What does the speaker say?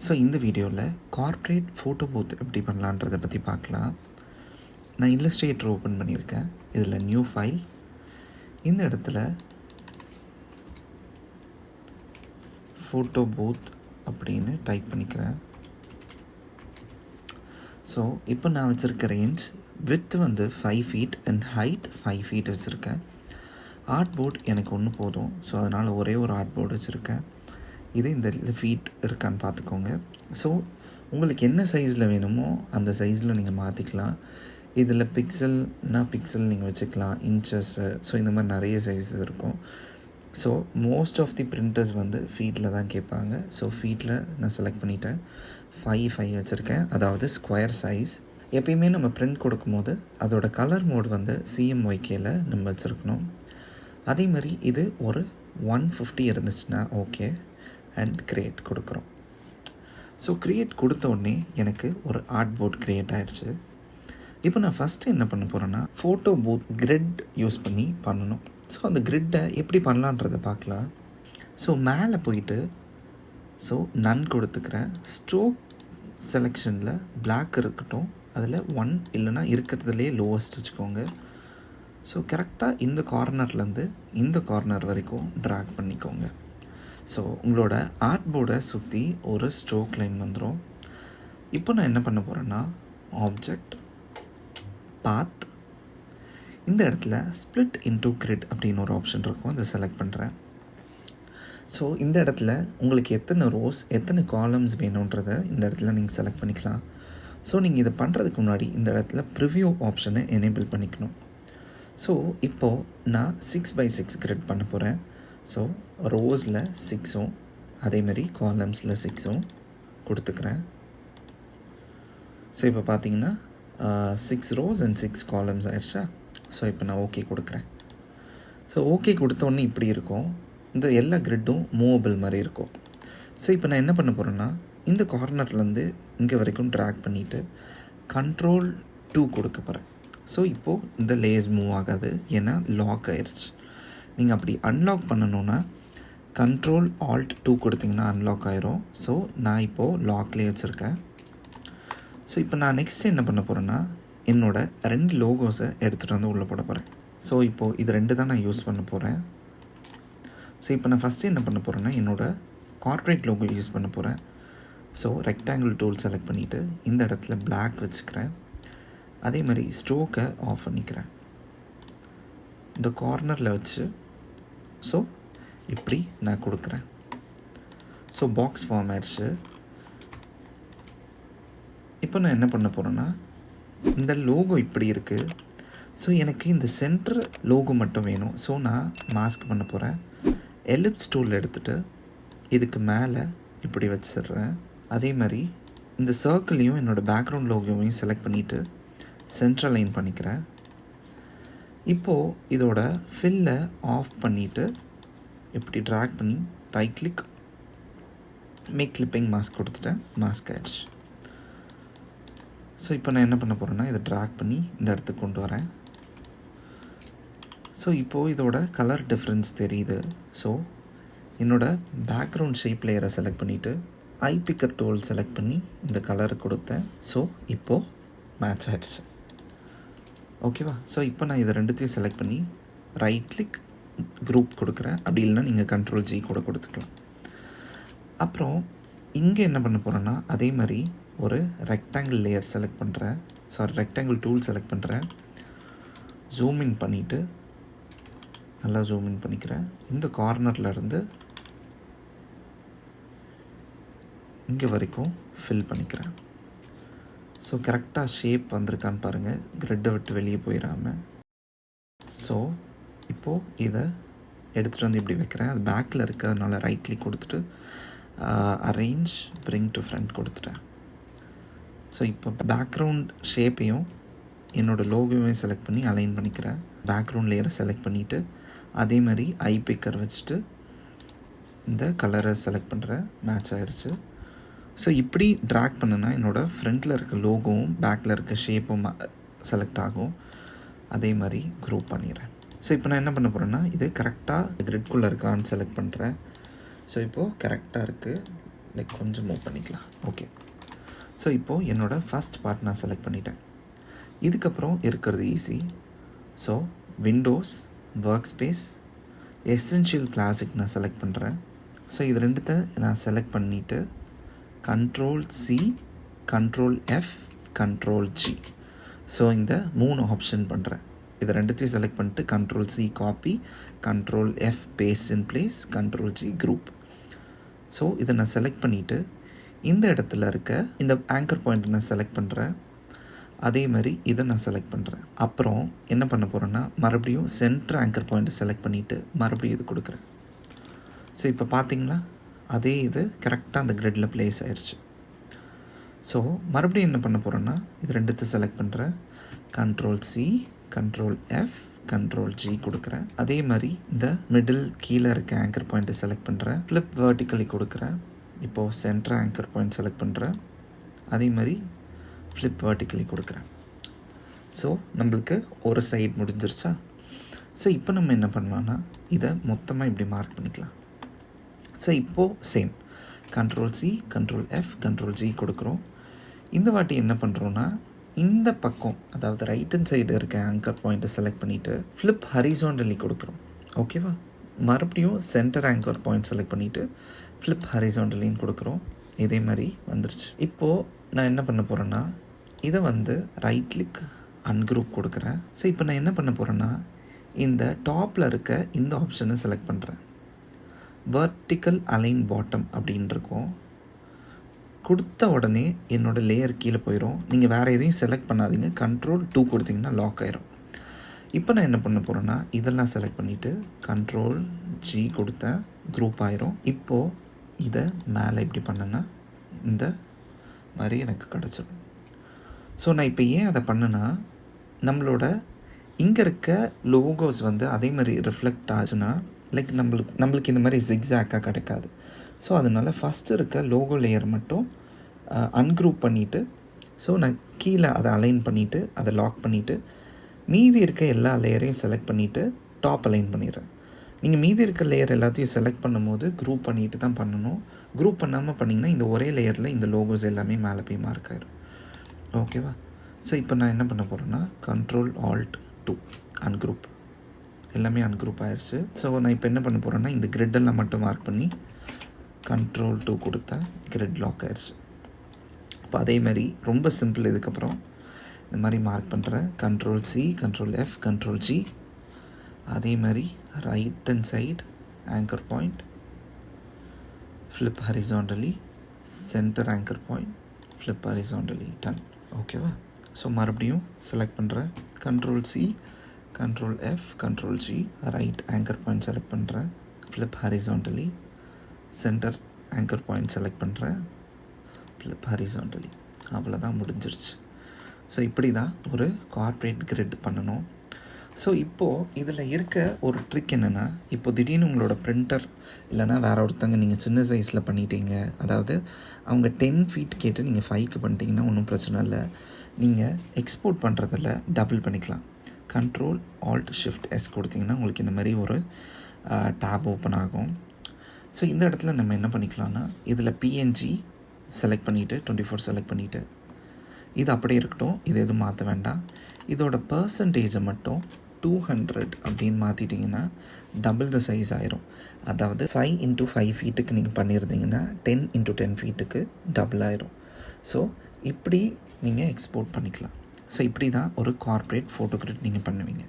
So இந்த வீடியோவில் corporate photo booth எப்படி பண்ணலான்றதை பற்றி பார்க்கலாம். நான் இல்லஸ்ட்ரேட்டர் ஓப்பன் பண்ணியிருக்கேன். இதில் நியூ ஃபைல், இந்த இடத்துல ஃபோட்டோ பூத் அப்படின்னு டைப் பண்ணிக்கிறேன். ஸோ இப்போ நான் வச்சுருக்க ரேஞ்ச் விட்த் வந்து 5 feet அண்ட் ஹைட் 5 feet வச்சுருக்கேன். ஆர்ட் போர்ட் எனக்கு ஒன்று போதும். ஸோ அதனால் ஒரே ஒரு ஆர்ட் போர்டு வச்சுருக்கேன். இது இந்த ஃபீட் இருக்கான்னு பார்த்துக்கோங்க. ஸோ உங்களுக்கு என்ன சைஸில் வேணுமோ அந்த சைஸில் நீங்கள் மாற்றிக்கலாம். இதில் பிக்சல் நீங்கள் வச்சுக்கலாம், இன்ச்சஸ்ஸு. ஸோ இந்த மாதிரி நிறைய சைஸஸ் இருக்கும். So most of the printers வந்து ஃபீட்டில் தான் கேட்பாங்க. ஸோ ஃபீட்டில் நான் செலக்ட் பண்ணிட்டேன். 5 வச்சுருக்கேன், அதாவது ஸ்கொயர் சைஸ். எப்பயுமே நம்ம பிரிண்ட் கொடுக்கும்போது அதோட கலர் மோட் வந்து CMYKல நம்ம வச்சுருக்கணும். அதே மாதிரி இது ஒரு 150 இருந்துச்சுன்னா ஓகே, அண்ட் க்ரியேட் கொடுக்குறோம். ஸோ க்ரியேட் கொடுத்த உடனே எனக்கு ஒரு ஆர்ட் போர்ட் க்ரியேட் ஆகிடுச்சு. இப்போ நான் ஃபஸ்ட்டு என்ன பண்ண போகிறேன்னா ஃபோட்டோ பூத் கிரிட் யூஸ் பண்ணி பண்ணணும். ஸோ அந்த கிரிட்டை எப்படி பண்ணலான்றதை பார்க்கலாம். ஸோ மேலே போயிட்டு ஸோ நன் கொடுத்துக்கிறேன். ஸ்ட்ரோக் செலெக்ஷனில் பிளாக் இருக்கட்டும், அதில் 1 இல்லைனா இருக்கிறதுலே லோவஸ்ட் வச்சுக்கோங்க. ஸோ கரெக்டாக இந்த கார்னர்லேருந்து இந்த கார்னர் வரைக்கும் ட்ராக் பண்ணிக்கோங்க. ஸோ உங்களோட ஆர்ட் போர்டை சுற்றி ஒரு ஸ்ட்ரோக் லைன் வந்துடும். இப்போ நான் என்ன பண்ண போகிறேன்னா ஆப்ஜெக்ட், பாத், இந்த இடத்துல ஸ்ப்ளிட் இன்டூ கிரிட் அப்படின்னு ஒரு ஆப்ஷன் இருக்கும், அதை செலக்ட் பண்ணுறேன். ஸோ இந்த இடத்துல உங்களுக்கு எத்தனை ரோஸ் எத்தனை காலம்ஸ் வேணுன்றதை இந்த இடத்துல நீங்கள் செலக்ட் பண்ணிக்கலாம். ஸோ நீங்கள் இதை பண்ணுறதுக்கு முன்னாடி இந்த இடத்துல ப்ரிவ்யூ ஆப்ஷனை எனேபிள் பண்ணிக்கணும். ஸோ இப்போது நான் 6x6 கிரிட் பண்ண போகிறேன். ஸோ ரோஸில் 6 அதேமாதிரி காலம்ஸில் 6 கொடுத்துக்கிறேன். ஸோ இப்போ பார்த்தீங்கன்னா 6 rows அண்ட் 6 columns ஆயிடுச்சா. ஸோ இப்போ நான் ஓகே கொடுக்குறேன். ஸோ ஓகே கொடுத்தோன்னே இப்படி இருக்கும். இந்த எல்லா கிரிட்டும் மூவபிள் மாதிரி இருக்கும். ஸோ இப்போ நான் என்ன பண்ண போகிறேன்னா இந்த கார்னர்லேருந்து இங்கே வரைக்கும் ட்ராக் பண்ணிவிட்டு Ctrl 2 கொடுக்க போகிறேன். ஸோ இப்போது இந்த லேஸ் மூவ் ஆகாது, ஏன்னா லாக் ஆயிடுச்சு. நீங்கள் அப்படி அன்லாக் பண்ணணுன்னா Ctrl Alt 2 கொடுத்திங்கன்னா அன்லாக் ஆயிரும். ஸோ நான் இப்போது லாக்லேயே வச்சுருக்கேன். ஸோ இப்போ நான் நெக்ஸ்ட் என்ன பண்ண போகிறேன்னா என்னோடய 2 லோகோஸை எடுத்துகிட்டு வந்து உள்ளே போட போகிறேன். ஸோ இப்போது இது 2 தான் நான் யூஸ் பண்ண போகிறேன். ஸோ இப்போ நான் ஃபஸ்ட்டு என்ன பண்ண போகிறேன்னா என்னோடய கார்ப்பரேட் லோகோ யூஸ் பண்ண போகிறேன். ஸோ ரெக்டாங்கிள் டூல் செலக்ட் பண்ணிவிட்டு இந்த இடத்துல பிளாக் வச்சுக்கிறேன். அதே மாதிரி ஸ்ட்ரோக்கை ஆஃப் பண்ணிக்கிறேன் இந்த கார்னரில் வச்சு. ஸோ இப்படி நான் கொடுக்குறேன். ஸோ பாக்ஸ் ஃபார்ம் ஆயிடுச்சு. இப்போ நான் என்ன பண்ண போகிறேன்னா இந்த லோகோ இப்படி இருக்குது. ஸோ எனக்கு இந்த சென்டர் லோகோ மட்டும் வேணும். ஸோ நான் மாஸ்க் பண்ண போகிறேன். எலிப்ஸ் டூல் எடுத்துகிட்டு இதுக்கு மேலே இப்படி வச்சிடுறேன். அதே மாதிரி இந்த சர்க்கிளையும் என்னோடய பேக்ரவுண்ட் லோகோவையும் செலக்ட் பண்ணிவிட்டு சென்ட்ரல் லைன் பண்ணிக்கிறேன். இப்போது இதோட ஃபில்லை ஆஃப் பண்ணிவிட்டு இப்படி ட்ராக் பண்ணி right click make clipping mask கொடுத்துட்டேன். மாஸ்க் ஆயிடுச்சு. ஸோ இப்போ நான் என்ன பண்ண போகிறேன்னா இதை ட்ராக் பண்ணி இந்த இடத்துக்கு கொண்டு வரேன். ஸோ இப்போது இதோட கலர் டிஃப்ரென்ஸ் தெரியுது. ஸோ என்னோடய பேக்ரவுண்ட் ஷேப் லேயரை செலக்ட் பண்ணிவிட்டு ஐ பிக்கர் டூல் செலக்ட் பண்ணி இந்த கலரை கொடுத்தேன். ஸோ இப்போது மேட்ச் ஆகிடுச்சு. ஓகேவா. ஸோ இப்போ நான் இதை 2த்தையும் செலக்ட் பண்ணி ரைட் கிளிக் குரூப் கொடுக்குறேன். அப்படி இல்லைனா நீங்கள் Ctrl G கூட கொடுத்துக்கலாம். அப்புறம் இங்கே என்ன பண்ண போகிறேன்னா அதே மாதிரி ஒரு ரெக்டாங்கிள் லேயர் செலக்ட் பண்ணுறேன். ரெக்டாங்கிள் டூல் செலக்ட் பண்ணுறேன். ஜூம் இன் பண்ணிவிட்டு நல்லா ஜூம் இன் பண்ணிக்கிறேன். இந்த கார்னர்லேருந்து இங்கே வரைக்கும் ஃபில் பண்ணிக்கிறேன். ஸோ கரெக்டாக ஷேப் வந்திருக்கான்னு பாருங்கள், கிரிட்டை விட்டு வெளியே போயிடாமல். ஸோ இப்போது இதை எடுத்துகிட்டு வந்து இப்படி வைக்கிறேன். அது பேக்கில் இருக்கிறதுனால ரைட் கிளிக் கொடுத்துட்டு அரேஞ்ச் பிரிங் டு ஃப்ரண்ட் கொடுத்துட்டேன். ஸோ இப்போ பேக்ரவுண்ட் ஷேப்பையும் என்னோடய லோகோவையும் செலக்ட் பண்ணி அலைன் பண்ணிக்கிறேன். பேக்ரவுண்ட் லேயரை செலக்ட் பண்ணிவிட்டு அதே மாதிரி ஐ பிக்கர் வச்சுட்டு இந்த கலரை செலக்ட் பண்ணுறேன். மேட்ச் ஆகிடுச்சு. ஸோ இப்படி ட்ராக் பண்ணுன்னா என்னோடய ஃப்ரண்ட்டில் இருக்க லோகோவும் பேக்கில் இருக்க ஷேப்பும் செலக்ட் ஆகும். அதே மாதிரி குரூப் பண்ணிடுறேன். ஸோ இப்போ நான் என்ன பண்ண போகிறேன்னா இது கரெக்டாக கிரிட்குள்ளே இருக்கான்னு செலக்ட் பண்ணுறேன். ஸோ இப்போது கரெக்டாக இருக்குது. லைக் கொஞ்சம் மூவ் பண்ணிக்கலாம். ஓகே. ஸோ இப்போது என்னோடய ஃபஸ்ட் பார்ட் நான் செலக்ட் பண்ணிட்டேன். இதுக்கப்புறம் இருக்கிறது easy. So Windows, work space, essential classic நான் செலக்ட் பண்ணுறேன். ஸோ இது ரெண்டுத்தை நான் செலக்ட் பண்ணிவிட்டு Ctrl+C, Ctrl+F, Ctrl+G. ஸோ இந்த 3 ஆப்ஷன் பண்ணுறேன். இது ரெண்டுத்தையும் செலக்ட் பண்ணிட்டு Ctrl+C copy, Ctrl+F paste in place, Ctrl+G group. So இதை நான் செலக்ட் பண்ணிவிட்டு இந்த இடத்துல இருக்க இந்த ஆங்கர் பாயிண்ட் நான் செலக்ட் பண்ணுறேன். அதே மாதிரி இதை நான் செலக்ட் பண்ணுறேன். அப்புறம் என்ன பண்ண போகிறேன்னா மறுபடியும் சென்டர் ஆங்கர் பாயிண்ட்டை செலக்ட் பண்ணிவிட்டு மறுபடியும் இது கொடுக்குறேன். ஸோ இப்போ பார்த்தீங்களா அதே இது கரெக்டாக அந்த கிரிட்டில் ப்ளேஸ் ஆயிடுச்சு. ஸோ மறுபடியும் என்ன பண்ண போகிறேன்னா இது ரெண்டுத்தை செலக்ட் பண்ணுறேன். Ctrl+C, Ctrl+F, Ctrl+G கொடுக்குறேன். அதே மாதிரி இந்த மிடில் கீழே இருக்க ஆங்கர் பாயிண்ட்டை செலக்ட் பண்ணுறேன். ஃப்ளிப் வெர்டிக்கலி கொடுக்குறேன். இப்போது சென்டர் ஆங்கர் பாயிண்ட் செலக்ட் பண்ணுறேன். அதே மாதிரி ஃப்ளிப் வெர்டிக்கலி கொடுக்குறேன். ஸோ நம்மளுக்கு ஒரு சைடு முடிஞ்சிருச்சா? ஸோ இப்போ நம்ம என்ன பண்ணலான்னா இதை மொத்தமாக இப்படி மார்க் பண்ணிக்கலாம். ஸோ இப்போது சேம் Ctrl+C, Ctrl+F, Ctrl+G கொடுக்குறோம். இந்த வாட்டி என்ன பண்ணுறோன்னா இந்த பக்கம் அதாவது ரைட் ஹேண்ட் சைடு இருக்க ஆங்கர் பாயிண்ட்டை செலக்ட் பண்ணிவிட்டு ஃப்ளிப் ஹரிசாண்டலி கொடுக்குறோம். ஓகேவா? மறுபடியும் சென்டர் ஆங்கர் பாயிண்ட் செலக்ட் பண்ணிவிட்டு ஃப்ளிப் ஹரிசாண்டலின்னு கொடுக்குறோம். இதே மாதிரி வந்துருச்சு. இப்போது நான் என்ன பண்ண போகிறேன்னா இதை ரைட் கிளிக் அன்குரூப் கொடுக்குறேன். ஸோ இப்போ நான் என்ன பண்ண போகிறேன்னா இந்த டாப்பில் இருக்க இந்த ஆப்ஷனை செலக்ட் பண்ணுறேன். வெர்டிக்கல் அலைன் பாட்டம் அப்படின்னு இருக்கும். கொடுத்த உடனே என்னோடய லேயர் கீழே போயிடும். நீங்கள் வேறு எதையும் செலக்ட் பண்ணாதீங்க. Ctrl+2 கொடுத்தீங்கன்னா லாக் ஆயிரும். இப்போ நான் என்ன பண்ண போகிறேன்னா இதெல்லாம் செலக்ட் பண்ணிவிட்டு Ctrl+G கொடுத்தேன், குரூப் ஆயிரும். இப்போது இதை மேலே இப்படி பண்ணேன்னா இந்த மாதிரி எனக்கு கிடச்சிடும். ஸோ நான் இப்போ ஏன் அதை பண்ணேன்னா நம்மளோட இங்கே இருக்க லோகோஸ் அதே மாதிரி ரிஃப்ளெக்ட் ஆச்சுன்னா லைக் நம்மளுக்கு இந்த மாதிரி ஜிக்ஸாக்காக கிடைக்காது. ஸோ அதனால் ஃபஸ்ட்டு இருக்க லோகோ லேயர் மட்டும் அன்குரூப் பண்ணிவிட்டு ஸோ நான் கீழே அதை அலைன் பண்ணிவிட்டு அதை லாக் பண்ணிவிட்டு மீதி இருக்க எல்லா லேயரையும் செலக்ட் பண்ணிவிட்டு டாப் அலைன் பண்ணிடுறேன். நீங்கள் மீதி இருக்க லேயர் எல்லாத்தையும் செலக்ட் பண்ணும்போது குரூப் பண்ணிவிட்டு தான் பண்ணணும். குரூப் பண்ணாமல் பண்ணிங்கன்னா இந்த ஒரே லேயரில் இந்த லோகோஸ் எல்லாமே மேலே போய் மார்க் ஆயிரும். ஓகேவா? ஸோ இப்போ நான் என்ன பண்ண போகிறேன்னா Ctrl+Alt+2 அன்குரூப் எல்லாமே அன்குரூப் ஆயிடுச்சு. ஸோ நான் இப்போ என்ன பண்ண போகிறேன்னா இந்த கிரிட்டெல்லாம் மட்டும் மார்க் பண்ணி Ctrl+2 கொடுத்தேன், கிரிட் லாக் ஆயிடுச்சு. இப்போ அதே மாதிரி ரொம்ப சிம்பிள். இதுக்கப்புறம் இந்த மாதிரி மார்க் பண்ணுறேன். Ctrl+C, Ctrl+F, Ctrl+G. அதே மாதிரி right hand side anchor point, flip horizontally, centre anchor point, flip horizontally, done. ஓகேவா? ஸோ மறுபடியும் செலக்ட் பண்ணுறேன். Ctrl+C, Ctrl+F, Ctrl+G, right anchor point select பண்ணுறேன், flip horizontally, centre anchor point select பண்ணுறேன், flip horizontally. அவ்வளோதான், முடிஞ்சிருச்சு. So இப்படி தான் ஒரு கார்ப்பரேட் கிரிட் பண்ணணும். ஸோ இப்போது இதில் இருக்க ஒரு ட்ரிக் என்னென்னா, இப்போ திடீர்னு உங்களோட பிரிண்டர் இல்லைனா வேறு ஒருத்தங்க நீங்கள் சின்ன சைஸில் பண்ணிட்டீங்க, அதாவது அவங்க 10 ஃபீட் கேட்டு நீங்கள் 5க்கு பண்ணிட்டீங்கன்னா ஒன்றும் பிரச்சனை இல்லை. நீங்கள் எக்ஸ்போர்ட் பண்ணுறதில் டபுள் பண்ணிக்கலாம். Ctrl+Alt+Shift+S கொடுத்தீங்கன்னா உங்களுக்கு இந்த மாதிரி ஒரு டேப் ஓப்பன் ஆகும். ஸோ இந்த இடத்துல நம்ம என்ன பண்ணிக்கலாம்னா இதில் PNG செலக்ட் பண்ணிவிட்டு 24 செலக்ட் பண்ணிவிட்டு இது அப்படியே இருக்கட்டும், இது எதுவும் மாற்ற வேண்டாம். இதோட பர்சன்டேஜை மட்டும் 200 அப்படின்னு மாற்றிட்டிங்கன்னா டபுள் த சைஸ் ஆயிரும். அதாவது 5x5 ஃபீட்டுக்கு நீங்கள் பண்ணியிருந்தீங்கன்னா 10x10 ஃபீட்டுக்கு டபுள் ஆயிரும். ஸோ இப்படி நீங்கள் எக்ஸ்போர்ட் பண்ணிக்கலாம். ஸோ இப்படி தான் ஒரு கார்ப்பரேட் ஃபோட்டோ கிரிட் நீங்கள் பண்ணுவீங்க.